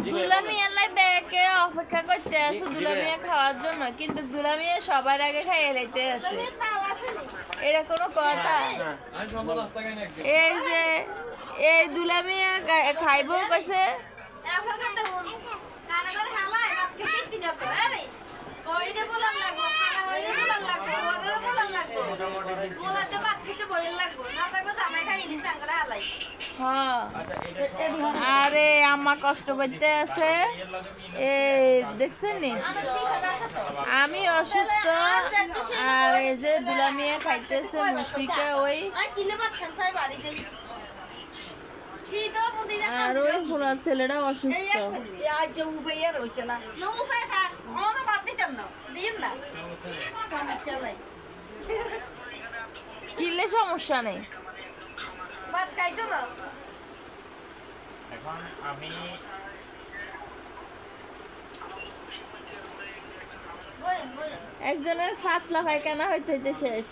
দুলামিয়া লাই ব্যাকে অপেক্ষা করতে আছে দুলামিয়া খাওয়ার জন্য, কিন্তু দুলামিয়া সবার আগে খাইয়ে লাইতে আছে। এটা কোনো কথা? এই যে এই দুলামিয়া খাইবো কইছে আরে আমার কষ্ট করতে আছে। এই দেখছেন নি আমি অসুস্থ, আর এই যে দুলামিয়া খাইতেছে মুশফিকা ওই, আর ওই ফুলার ছেলেটা অসুস্থ। কিনলে সমস্যা নেই। এখন আমি একজনের 7 লাখ কেনা হইতে শেষ।